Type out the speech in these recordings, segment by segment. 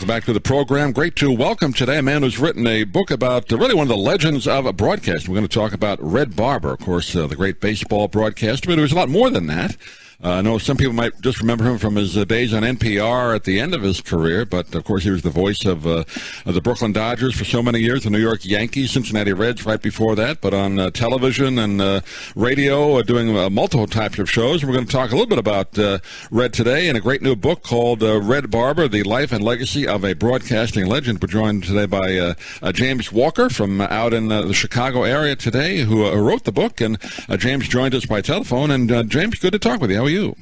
Welcome back to the program. Great to welcome today a man who's written a book about really one of the legends of broadcasting. We're going to talk about Red Barber, of course, the great baseball broadcaster, but there was a lot more than that. I know some people might just remember him from his days on NPR at the end of his career, but of course he was the voice of the Brooklyn Dodgers for so many years, the New York Yankees, Cincinnati Reds right before that, but on television and radio, doing multiple types of shows. And we're going to talk a little bit about Red today and a great new book called Red Barber, The Life and Legacy of a Broadcasting Legend. We're joined today by James Walker from out in the Chicago area today, who wrote the book. And James joined us by telephone. And James, good to talk with you. How are you?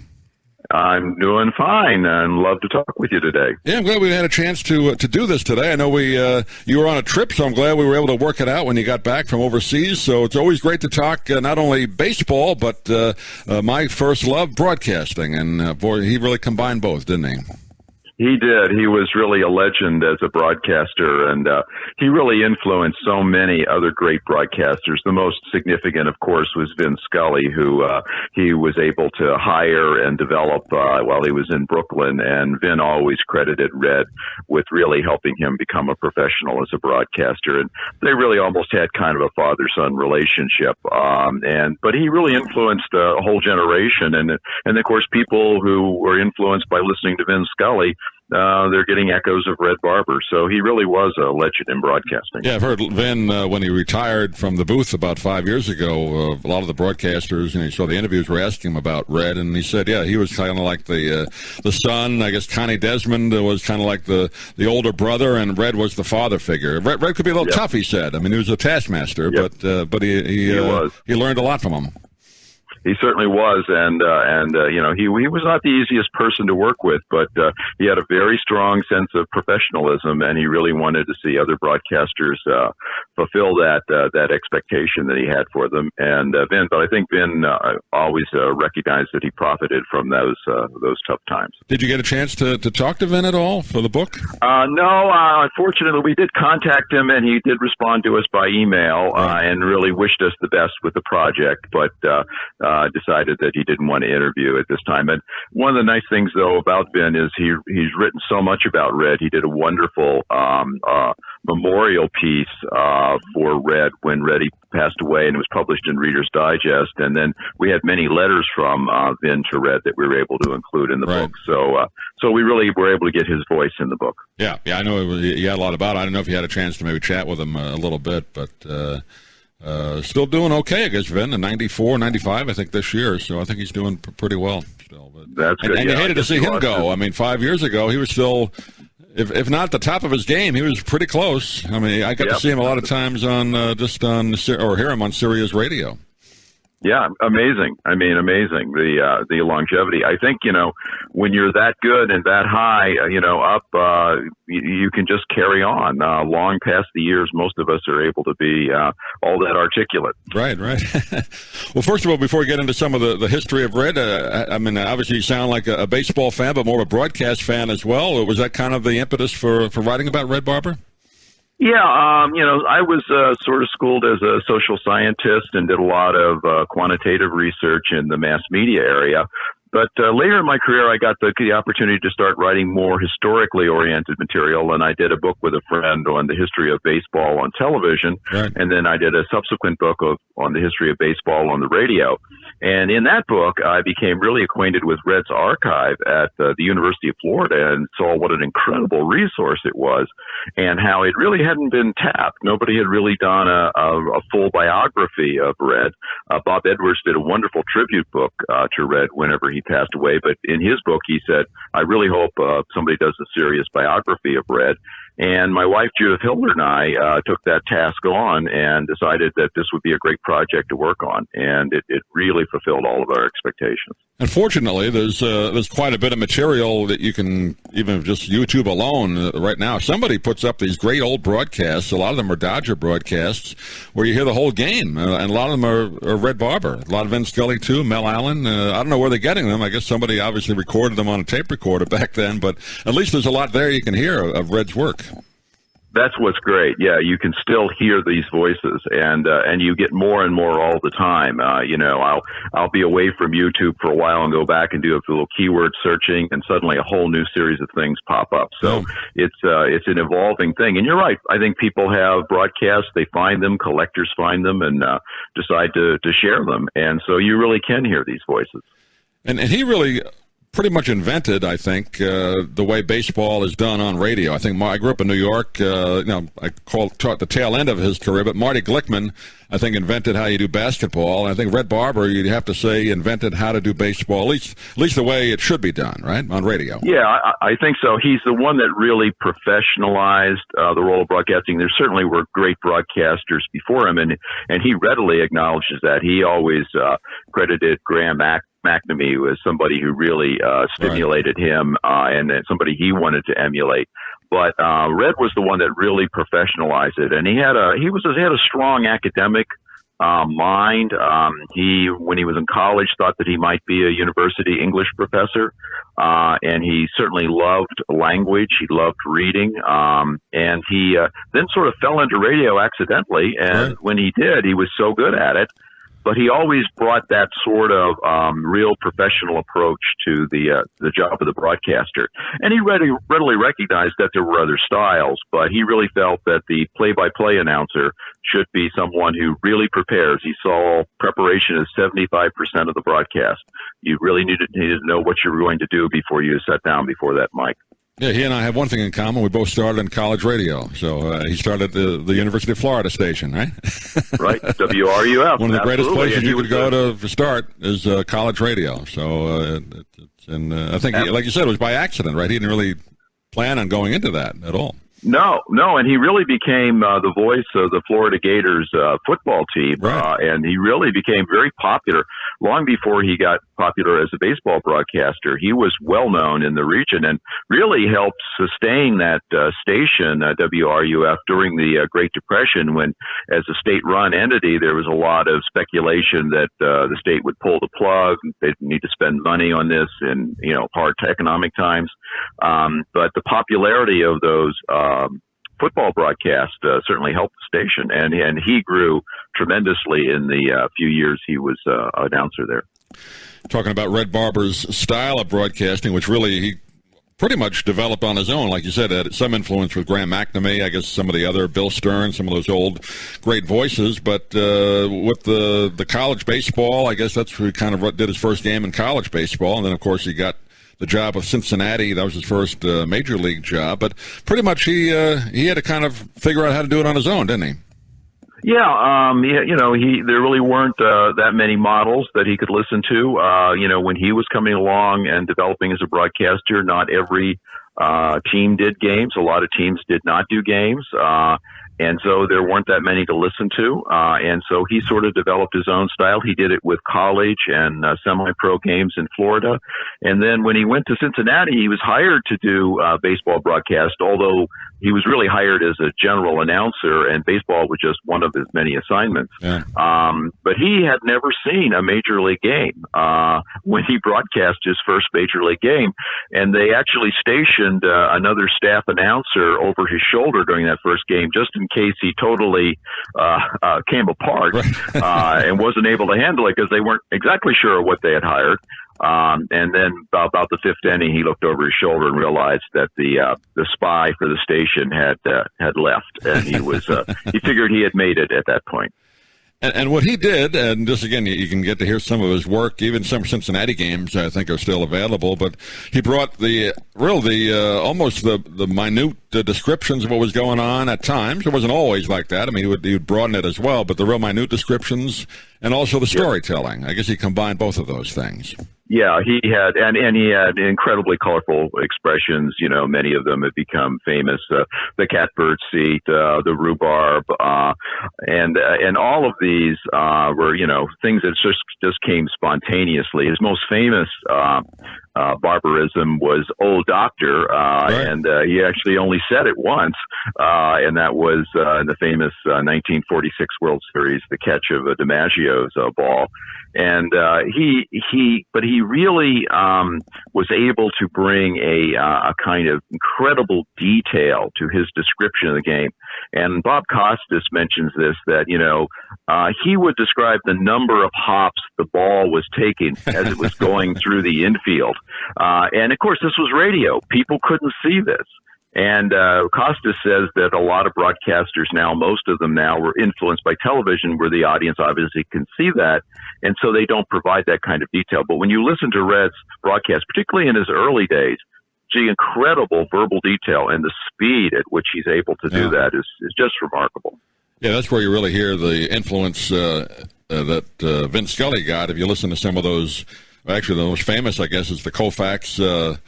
I'm doing fine and love to talk with you today. Yeah, I'm glad we had a chance to do this today. I know you were on a trip, so I'm glad we were able to work it out when you got back from overseas. So it's always great to talk not only baseball, but my first love, broadcasting. And boy, he really combined both, didn't he? He did. He was really a legend as a broadcaster, and he really influenced so many other great broadcasters. The most significant, of course, was Vin Scully, who he was able to hire and develop while he was in Brooklyn, and Vin always credited Red with really helping him become a professional as a broadcaster. And they really almost had kind of a father-son relationship. But he really influenced a whole generation, and of course, people who were influenced by listening to Vin Scully, they're getting echoes of Red Barber. So he really was a legend in broadcasting. Yeah, I've heard Vin, when he retired from the booth about 5 years ago, a lot of the broadcasters, you saw the interviews were asking him about Red, and he said, yeah, he was kind of like the son. I guess Connie Desmond was kind of like the older brother, and Red was the father figure. Red could be a little tough, he said. I mean, he was a taskmaster, but he learned a lot from him. He certainly was, and he was not the easiest person to work with, but he had a very strong sense of professionalism, and he really wanted to see other broadcasters fulfill that expectation that he had for them. And but I think Vin always recognized that he profited from those tough times. Did you get a chance to talk to Vin at all for the book? No, unfortunately, we did contact him, and he did respond to us by email and really wished us the best with the project, but decided that he didn't want to interview at this time. And one of the nice things, though, about Vin is he's written so much about Red. He did a wonderful memorial piece for Red when Red passed away, and it was published in Reader's Digest. And then we had many letters from Vin to Red that we were able to include in the book. So we really were able to get his voice in the book. Yeah, I know he had a lot about it. I don't know if you had a chance to maybe chat with him a little bit, but still doing okay, I guess, Vin, in 94, 95, I think, this year. So I think he's doing pretty well still. But, that's good. And you hated to see him go. I mean, 5 years ago, he was still, if not the top of his game, he was pretty close. I mean, I got to see him a lot of times or hear him on Sirius Radio. Yeah, amazing. I mean, amazing, the longevity. I think, when you're that good and that high, up, you can just carry on. Long past the years, most of us are able to be all that articulate. Right. Well, first of all, before we get into some of the history of Red, I mean, obviously you sound like a baseball fan, but more of a broadcast fan as well. Was that kind of the impetus for writing about Red Barber? Yeah, I was sort of schooled as a social scientist and did a lot of quantitative research in the mass media area. But later in my career, I got the opportunity to start writing more historically oriented material, and I did a book with a friend on the history of baseball on television, and then I did a subsequent book on the history of baseball on the radio. And in that book, I became really acquainted with Red's archive at the University of Florida and saw what an incredible resource it was and how it really hadn't been tapped. Nobody had really done a full biography of Red. Bob Edwards did a wonderful tribute book to Red whenever he passed away, but in his book, he said, I really hope somebody does a serious biography of Red. And my wife, Judith Hilder, and I took that task on and decided that this would be a great project to work on. And it really fulfilled all of our expectations. Unfortunately, there's quite a bit of material that you can, even just YouTube alone right now. Somebody puts up these great old broadcasts. A lot of them are Dodger broadcasts where you hear the whole game. And a lot of them are Red Barber. A lot of Vin Scully, too, Mel Allen. I don't know where they're getting them. I guess somebody obviously recorded them on a tape recorder back then. But at least there's a lot there you can hear of Red's work. That's what's great. Yeah, you can still hear these voices, and you get more and more all the time. I'll be away from YouTube for a while and go back and do a little keyword searching, and suddenly a whole new series of things pop up. So it's an evolving thing. And you're right. I think people have broadcasts. They find them, collectors find them, and decide to share them. And so you really can hear these voices. And he really pretty much invented, I think, the way baseball is done on radio. I think I grew up in New York. I taught the tail end of his career, but Marty Glickman, I think, invented how you do basketball. And I think Red Barber, you'd have to say, invented how to do baseball, at least the way it should be done, right, on radio. Yeah, I think so. He's the one that really professionalized the role of broadcasting. There certainly were great broadcasters before him, and he readily acknowledges that. He always credited Graham McNamee as somebody who really stimulated him and somebody he wanted to emulate. But Red was the one that really professionalized it, and he had a strong academic mind. When he was in college, thought that he might be a university English professor, and he certainly loved language. He loved reading, and he then sort of fell into radio accidentally. And when he did, he was so good at it. But he always brought that sort of real professional approach to the job of the broadcaster. And he readily recognized that there were other styles, but he really felt that the play-by-play announcer should be someone who really prepares. He saw preparation as 75% of the broadcast. You really needed to know what you were going to do before you sat down before that mic. Yeah, he and I have one thing in common. We both started in college radio. So he started the University of Florida station, right? Right, WRUF. One of the greatest Absolutely. places you could go to start is college radio. So, I think, like you said, it was by accident, right? He didn't really plan on going into that at all. No, and he really became the voice of the Florida Gators football team, right. And he really became very popular long before he got popular as a baseball broadcaster. He was well known in the region and really helped sustain that station, WRUF, during the Great Depression, when, as a state-run entity, there was a lot of speculation that the state would pull the plug. They didn't need to spend money on this in hard economic times. But the popularity of those football broadcast certainly helped the station, and he grew tremendously in the few years he was announcer there. Talking about Red Barber's style of broadcasting, which really he pretty much developed on his own, like you said, had some influence with Graham McNamee, I guess some of the other, Bill Stern, some of those old great voices, but with the college baseball, I guess that's who he kind of did his first game in college baseball, and then of course he got the job with Cincinnati. That was his first major league job. But pretty much he had to kind of figure out how to do it on his own, didn't he? Yeah, there really weren't that many models that he could listen to. When he was coming along and developing as a broadcaster, not every team did games. A lot of teams did not do games. And so there weren't that many to listen to. And so he sort of developed his own style. He did it with college and semi-pro games in Florida. And then when he went to Cincinnati, he was hired to do baseball broadcast, although he was really hired as a general announcer, and baseball was just one of his many assignments. Yeah. But he had never seen a major league game when he broadcast his first major league game. And they actually stationed another staff announcer over his shoulder during that first game, just in case he totally came apart and wasn't able to handle it, because they weren't exactly sure what they had hired. And then about the fifth inning, he looked over his shoulder and realized that the spy for the station had left, and he figured he had made it at that point. And what he did, and this again, you can get to hear some of his work. Even some Cincinnati games, I think, are still available. But he brought almost the minute descriptions of what was going on at times. It wasn't always like that. I mean, he would broaden it as well. But the real minute descriptions and also the storytelling. I guess he combined both of those things. Yeah, he had, and he had incredibly colorful expressions. Many of them have become famous. The catbird seat, the rhubarb, and all of these were, things that just came spontaneously. His most famous barbarism was "old doctor," Right. and he actually only said it once, and that was in the famous 1946 World Series, the catch of DiMaggio's ball. And but he really was able to bring a kind of incredible detail to his description of the game. And Bob Costas mentions this, that, he would describe the number of hops the ball was taking as it was going through the infield. And, of course, this was radio. People couldn't see this. And Costas says that a lot of broadcasters now, most of them now, were influenced by television, where the audience obviously can see that, and so they don't provide that kind of detail. But when you listen to Red's broadcast, particularly in his early days, the incredible verbal detail and the speed at which he's able to do that is just remarkable. Yeah, that's where you really hear the influence that Vince Scully got. If you listen to some of those, actually the most famous, I guess, is the Koufax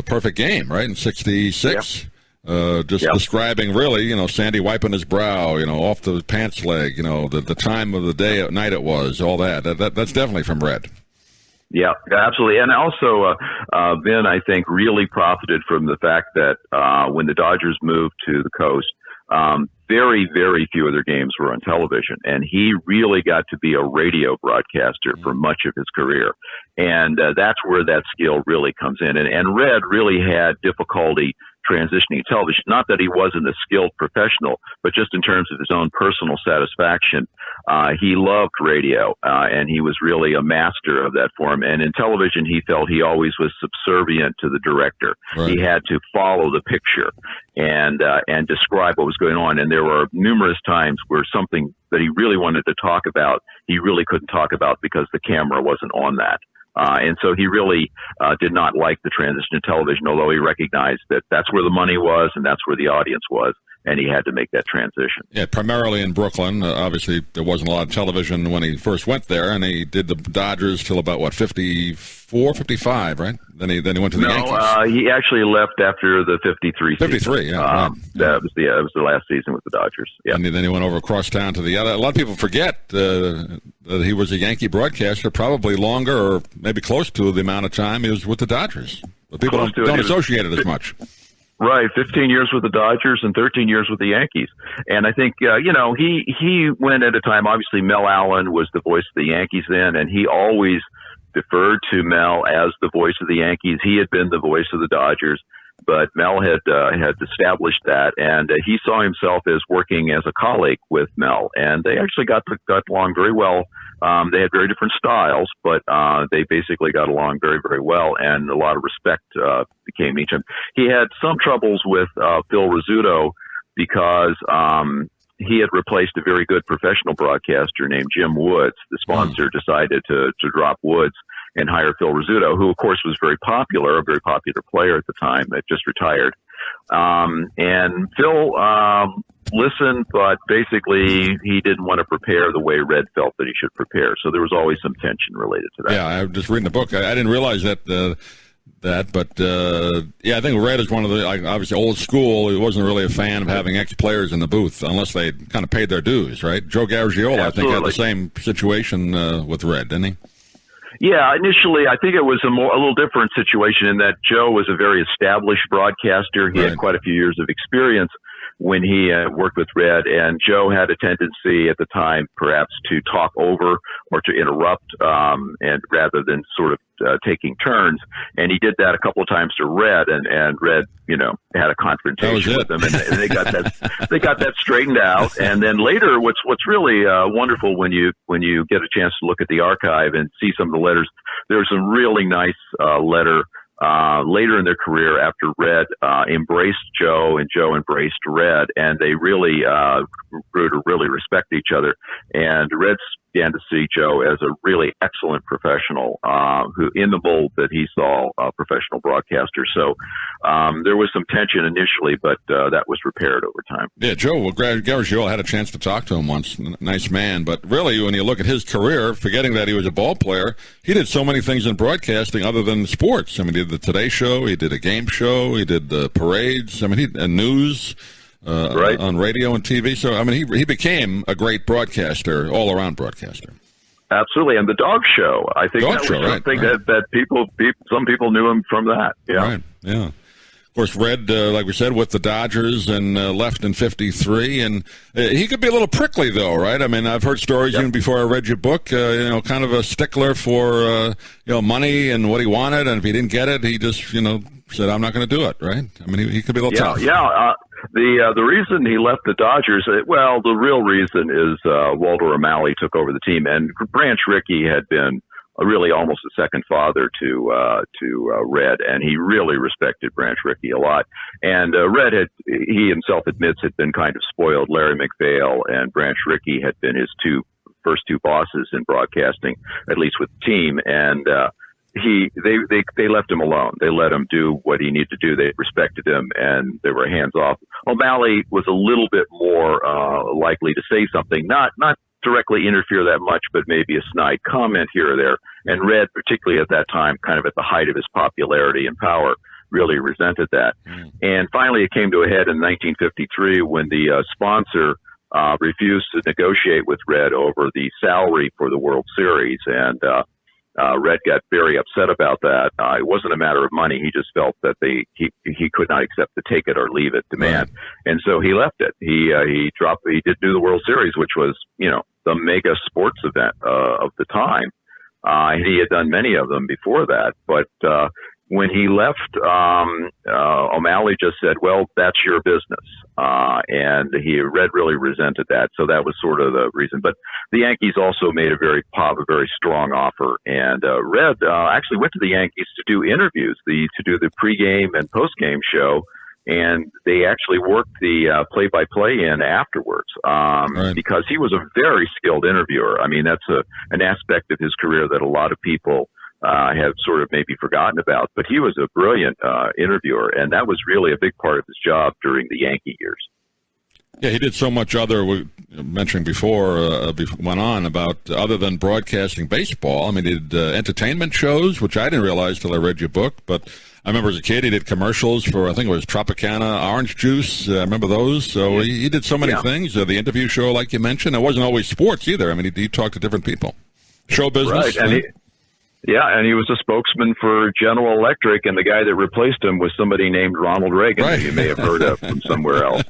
perfect game, right, in '66. Describing really, Sandy wiping his brow, off the pants leg, the time of the day, night it was, all that. That's definitely from Red. Yeah, absolutely. And also, Vin, I think, really profited from the fact that when the Dodgers moved to the coast, very, very few of their games were on television. And he really got to be a radio broadcaster for much of his career. And that's where that skill really comes in. And Red really had difficulty transitioning to television. Not that he wasn't a skilled professional, but just in terms of his own personal satisfaction. He loved radio, and he was really a master of that form. And in television, he felt he always was subservient to the director. Right. He had to follow the picture and describe what was going on. And there were numerous times where something that he really wanted to talk about, he really couldn't talk about because the camera wasn't on that. And so he really did not like the transition to television, although he recognized that that's where the money was and that's where the audience was, and he had to make that transition. Yeah, primarily in Brooklyn. Obviously, there wasn't a lot of television when he first went there, and he did the Dodgers till about, 54, 55, right? Then he went to the Yankees. No, he actually left after the 53 season. 53, yeah. Right. That was the last season with the Dodgers. Yeah. And then he went over across town to the other. A lot of people forget that he was a Yankee broadcaster, probably longer or maybe close to the amount of time he was with the Dodgers. But people don't associate it as much. Right, 15 years with the Dodgers and 13 years with the Yankees. And I think, he went at a time, obviously Mel Allen was the voice of the Yankees then, and he always deferred to Mel as the voice of the Yankees. He had been the voice of the Dodgers, but Mel had established that, and he saw himself as working as a colleague with Mel, and they actually got along very well. They had very different styles, but they basically got along very, very well, and a lot of respect became each of them. He had some troubles with Phil Rizzuto because he had replaced a very good professional broadcaster named Jim Woods. The sponsor decided to drop Woods and hire Phil Rizzuto, who, of course, was a very popular player at the time that just retired. And Phil listened, but basically he didn't want to prepare the way Red felt that he should prepare. So there was always some tension related to that. Yeah, I was just reading the book. I didn't realize that, but I think Red is one of the, obviously old school. He wasn't really a fan of having ex-players in the booth unless they kind of paid their dues, right? Joe Garagiola, I think, had the same situation with Red, didn't he? Yeah, initially, I think it was a little different situation in that Joe was a very established broadcaster. He had quite a few years of experience when he worked with Red, and Joe had a tendency at the time perhaps to talk over or to interrupt, and rather than sort of taking turns. And he did that a couple of times to Red, and Red, had a confrontation with him, and they got that straightened out. And then later, what's really wonderful when you get a chance to look at the archive and see some of the letters, there's some really nice letter later in their career after Red embraced Joe and Joe embraced Red, and they really grew to really respect each other. And Red began to see Joe as a really excellent professional, who in the mold that he saw a professional broadcaster. So there was some tension initially, but that was repaired over time. Yeah, Joe, Garagiola had a chance to talk to him once. Nice man. But really, when you look at his career, forgetting that he was a ball player, he did so many things in broadcasting other than sports. I mean, he did the Today Show, he did a game show, he did the parades, and news. On radio and TV. So, I mean, he became a great broadcaster, all-around broadcaster. Absolutely, and the dog show. I think Dog that show, was right, something right. that some people knew him from that. Yeah. Right, yeah. Of course, Red, like we said, with the Dodgers and left in '53, and he could be a little prickly, though, right? I mean, I've heard stories even before I read your book. Kind of a stickler for money and what he wanted, and if he didn't get it, he just said, "I'm not going to do it." Right? I mean, he could be a little tough. Yeah. The reason he left the Dodgers, the real reason is Walter O'Malley took over the team, and Branch Rickey had been really almost a second father to Red, and he really respected Branch Rickey a lot. And Red he himself admits, had been kind of spoiled. Larry McPhail and Branch Rickey had been his first two bosses in broadcasting, at least with the team, and they left him alone. They let him do what he needed to do. They respected him, and they were hands off. O'Malley was a little bit more likely to say something, not directly interfere that much, but maybe a snide comment here or there. And Red, particularly at that time, kind of at the height of his popularity and power, really resented that. And finally, it came to a head in 1953 when the sponsor refused to negotiate with Red over the salary for the World Series, and Red got very upset about that. It wasn't a matter of money. He just felt that he could not accept the take it or leave it demand. Right. And so he left it. He did do the World Series, which was, the mega sports event of the time. He had done many of them before that, but when he left, O'Malley just said, "Well, that's your business," and Red really resented that. So that was sort of the reason. But the Yankees also made a very strong offer, and Red actually went to the Yankees to do interviews, to do the pregame and postgame show. And they actually worked the play-by-play in afterwards because he was a very skilled interviewer. I mean, that's an aspect of his career that a lot of people have sort of maybe forgotten about. But he was a brilliant interviewer, and that was really a big part of his job during the Yankee years. Yeah, he did so much other, we mentioned before, went on about other than broadcasting baseball. I mean, he did entertainment shows, which I didn't realize till I read your book, but I remember as a kid he did commercials for, I think it was Tropicana orange juice. I remember those. So he did so many things. The interview show, like you mentioned, it wasn't always sports either. I mean, he talked to different people. Show business. Right, and he was a spokesman for General Electric, and the guy that replaced him was somebody named Ronald Reagan, right, that you may have heard of from somewhere else.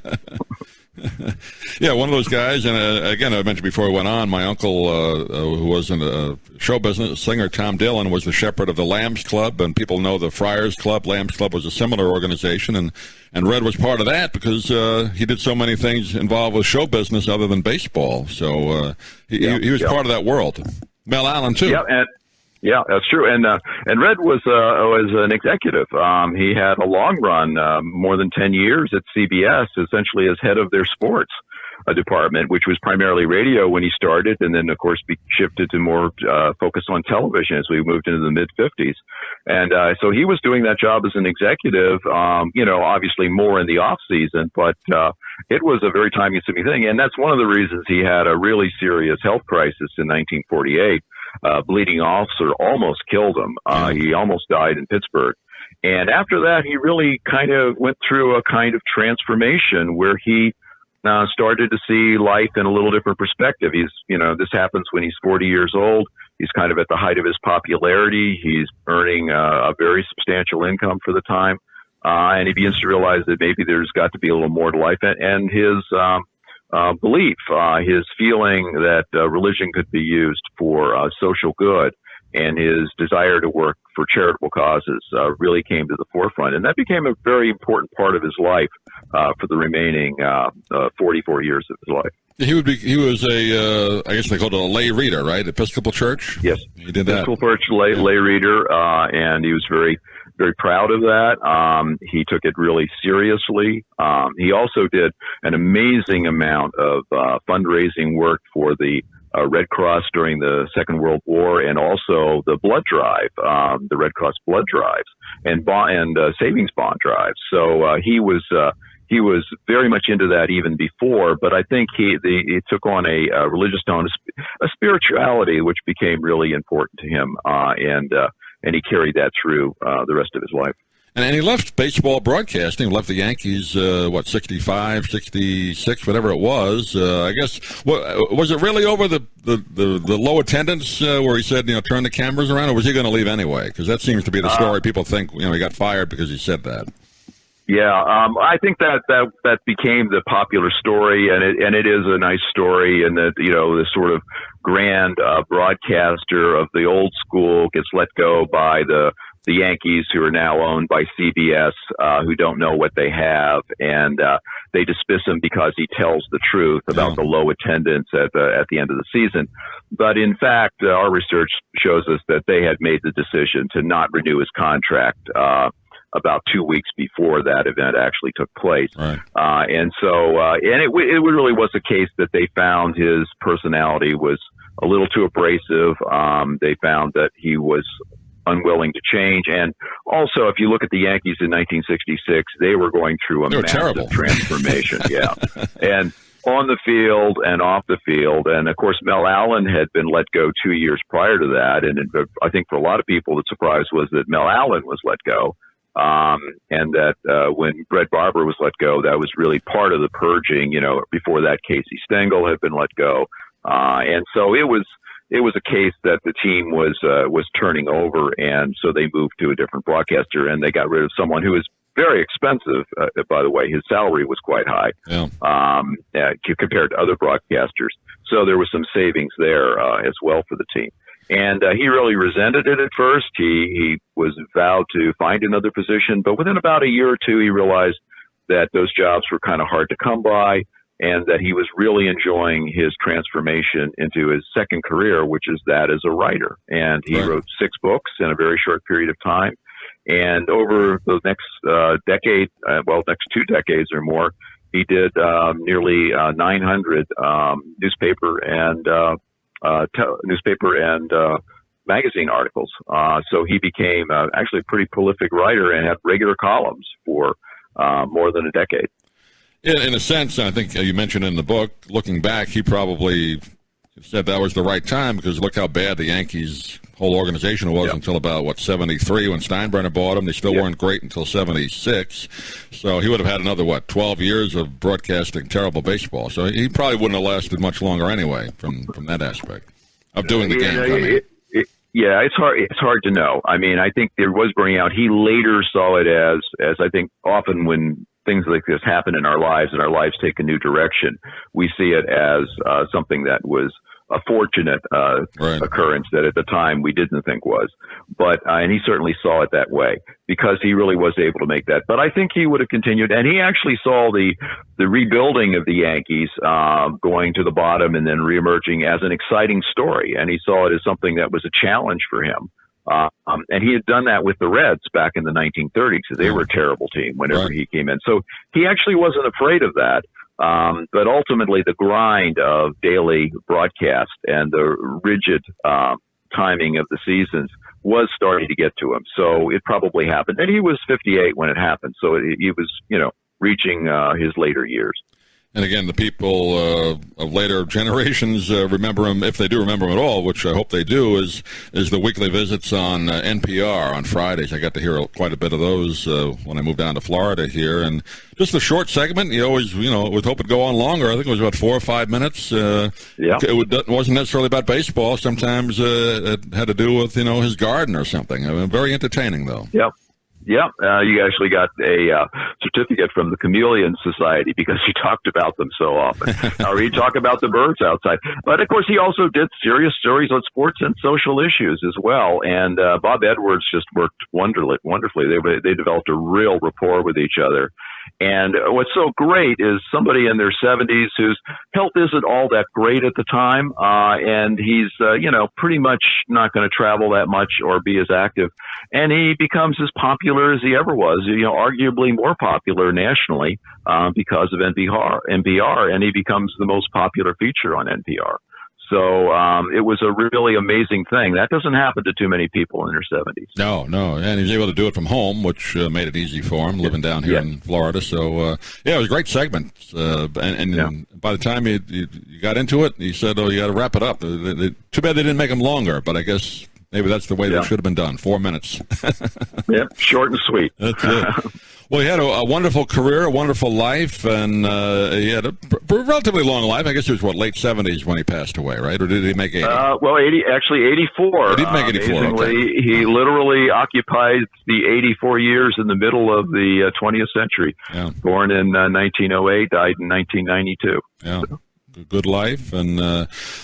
Yeah, one of those guys. And again, I mentioned before I went on, my uncle, who was in the show business, singer Tom Dillon, was the shepherd of the Lambs Club, and people know the Friars Club. Lambs Club was a similar organization, and Red was part of that because he did so many things involved with show business other than baseball. So he was part of that world. Mel Allen, too. Yeah, that's true. And Red was an executive. He had a long run, more than 10 years at CBS, essentially as head of their sports department, which was primarily radio when he started, and then, of course, shifted to more focus on television as we moved into the mid-'50s. And so he was doing that job as an executive, obviously more in the off-season, but it was a very time-consuming thing. And that's one of the reasons he had a really serious health crisis in 1948. Bleeding ulcer almost killed him. He almost died in Pittsburgh. And after that, he really kind of went through a kind of transformation where he started to see life in a little different perspective. This happens when he's 40 years old. He's kind of at the height of his popularity. He's earning a very substantial income for the time. And he begins to realize that maybe there's got to be a little more to life. And his belief, his feeling that religion could be used for social good, and his desire to work for charitable causes really came to the forefront. And that became a very important part of his life for the remaining 44 years of his life. He was I guess they called it a lay reader, right? Episcopal Church? Yes. He did that. Episcopal Church lay reader, and he was very, very proud of that. He took it really seriously. He also did an amazing amount of fundraising work for the Red Cross during the Second World War, and also the blood drive, the Red Cross blood drives, and savings bond drives. So he was very much into that even before, but I think he took on a religious tone, a spirituality, which became really important to him, and he carried that through the rest of his life. And he left baseball broadcasting, left the Yankees, 65, 66, whatever it was. I guess, was it really over the low attendance where he said, turn the cameras around, or was he going to leave anyway? Because that seems to be the story. People think, he got fired because he said that. Yeah, I think that became the popular story, and it is a nice story, and that the sort of grand broadcaster of the old school gets let go by the Yankees, who are now owned by CBS, who don't know what they have, and they dismiss him because he tells the truth about the low attendance at the end of the season. But in fact, our research shows us that they had made the decision to not renew his contract about 2 weeks before that event actually took place. Right. And it really was a case that they found his personality was a little too abrasive. They found that he was unwilling to change. And also, if you look at the Yankees in 1966, they were going through a massive transformation. Yeah. And on the field and off the field. And of course, Mel Allen had been let go 2 years prior to that. And I think for a lot of people, the surprise was that Mel Allen was let go. And that when Red Barber was let go, that was really part of the purging. Before that, Casey Stengel had been let go. And so it was a case that the team was turning over, and so they moved to a different broadcaster, and they got rid of someone who was very expensive. By the way, his salary was quite high compared to other broadcasters. So there was some savings there as well for the team. And he really resented it at first. He was vowed to find another position, but within about a year or two, he realized that those jobs were kind of hard to come by, and that he was really enjoying his transformation into his second career, which is that as a writer. And he wrote 6 books in a very short period of time. And over the next decade, next 2 decades or more, he did nearly 900 newspaper and magazine articles. So he became actually a pretty prolific writer and had regular columns for more than a decade. In a sense, I think you mentioned in the book, looking back, he probably said that was the right time, because look how bad the Yankees' whole organization was until about, 73 when Steinbrenner bought them. They still weren't great until 76. So he would have had another, 12 years of broadcasting terrible baseball. So he probably wouldn't have lasted much longer anyway from that aspect of doing the game. It's hard to know. I mean, I think there was burning out. He later saw it as I think often when things like this happen in our lives and our lives take a new direction, we see it as something that was a fortunate occurrence that at the time we didn't think was. But and he certainly saw it that way, because he really was able to make that. But I think he would have continued, and he actually saw the rebuilding of the Yankees going to the bottom and then reemerging as an exciting story, and he saw it as something that was a challenge for him. And he had done that with the Reds back in the 1930s. They were a terrible team whenever he came in. So he actually wasn't afraid of that. But ultimately, the grind of daily broadcast and the rigid timing of the seasons was starting to get to him. So it probably happened. And he was 58 when it happened. So he was, reaching his later years. And again, the people of later generations remember him, if they do remember him at all, which I hope they do, is the weekly visits on NPR on Fridays. I got to hear quite a bit of those when I moved down to Florida here. And just a short segment, you always, would hope it'd go on longer. I think it was about 4 or 5 minutes. It wasn't necessarily about baseball. Sometimes it had to do with, his garden or something. Very entertaining, though. Yep. Yeah, you actually got a certificate from the Chameleon Society because he talked about them so often. Or he'd talk about the birds outside. But, of course, he also did serious stories on sports and social issues as well. And Bob Edwards just worked wonderfully. They developed a real rapport with each other. And what's so great is somebody in their 70s whose health isn't all that great at the time, and he's, pretty much not going to travel that much or be as active. And he becomes as popular as he ever was, arguably more popular nationally because of NPR, and he becomes the most popular feature on NPR. So it was a really amazing thing. That doesn't happen to too many people in their 70s. No. And he was able to do it from home, which made it easy for him, living down here in Florida. So, it was a great segment. And by the time you got into it, he said, you got to wrap it up. Too bad they didn't make them longer, but I guess Maybe that's the way that should have been done. 4 minutes. Yep, short and sweet. That's it. Well, he had a wonderful career, a wonderful life, and he had a relatively long life. I guess it was, late 70s when he passed away, right? Or did he make 80? 84. He did make 84, Amazingly, okay. he literally occupied the 84 years in the middle of the 20th century. Yeah. Born in 1908, died in 1992. Yeah. Good life, and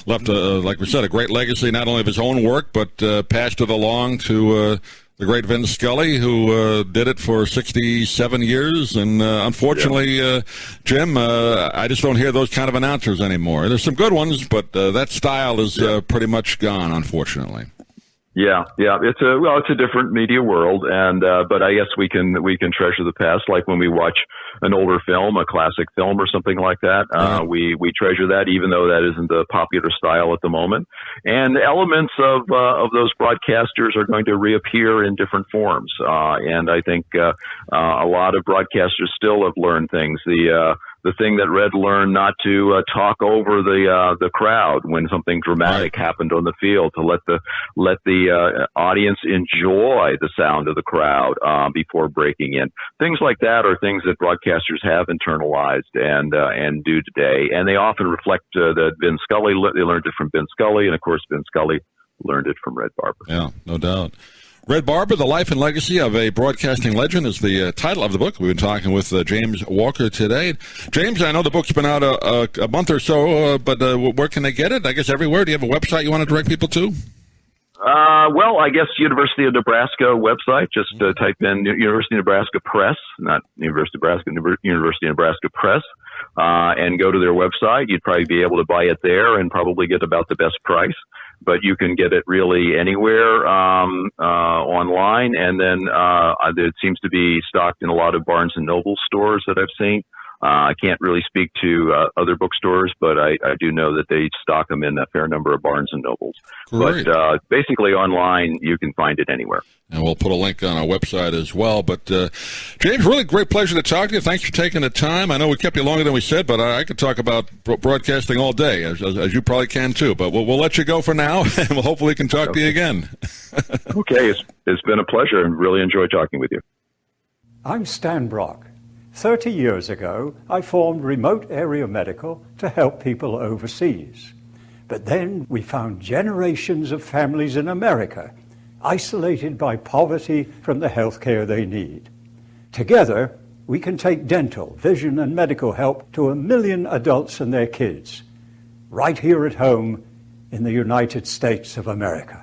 left, like we said, a great legacy, not only of his own work, but passed it along to the great Vin Scully, who did it for 67 years. And unfortunately, Jim, I just don't hear those kind of announcers anymore. There's some good ones, but that style is pretty much gone, unfortunately. Yeah. It's a different media world, and but I guess we can treasure the past, like when we watch an older film, a classic film or something like that. We treasure that, even though that isn't the popular style at the moment. And elements of those broadcasters are going to reappear in different forms. And I think a lot of broadcasters still have learned things. The thing that Red learned, not to talk over the crowd when something dramatic happened on the field, to let the audience enjoy the sound of the crowd before breaking in. Things like that are things that broadcasters have internalized and do today, and they often reflect that Vin Scully. They learned it from Vin Scully, and of course Vin Scully learned it from Red Barber. Yeah, no doubt. Red Barber, The Life and Legacy of a Broadcasting Legend is the title of the book. We've been talking with James Walker today. James, I know the book's been out a month or so, but where can they get it? I guess everywhere. Do you have a website you want to direct people to? Well, I guess University of Nebraska website. Just type in University of Nebraska Press, not University of Nebraska, University of Nebraska Press, and go to their website. You'd probably be able to buy it there and probably get about the best price. But you can get it really anywhere online, and then it seems to be stocked in a lot of Barnes and Noble stores that I've seen. I can't really speak to other bookstores, but I do know that they stock them in a fair number of Barnes and Nobles. Great. But basically online, you can find it anywhere. And we'll put a link on our website as well. But James, really great pleasure to talk to you. Thanks for taking the time. I know we kept you longer than we said, but I could talk about broadcasting all day, as you probably can too. But we'll let you go for now, and we'll hopefully can talk to you again. Okay, it's been a pleasure, and really enjoyed talking with you. I'm Stan Brock. 30 years ago, I formed Remote Area Medical to help people overseas. But then we found generations of families in America isolated by poverty from the health care they need. Together, we can take dental, vision, and medical help to 1 million adults and their kids, right here at home in the United States of America.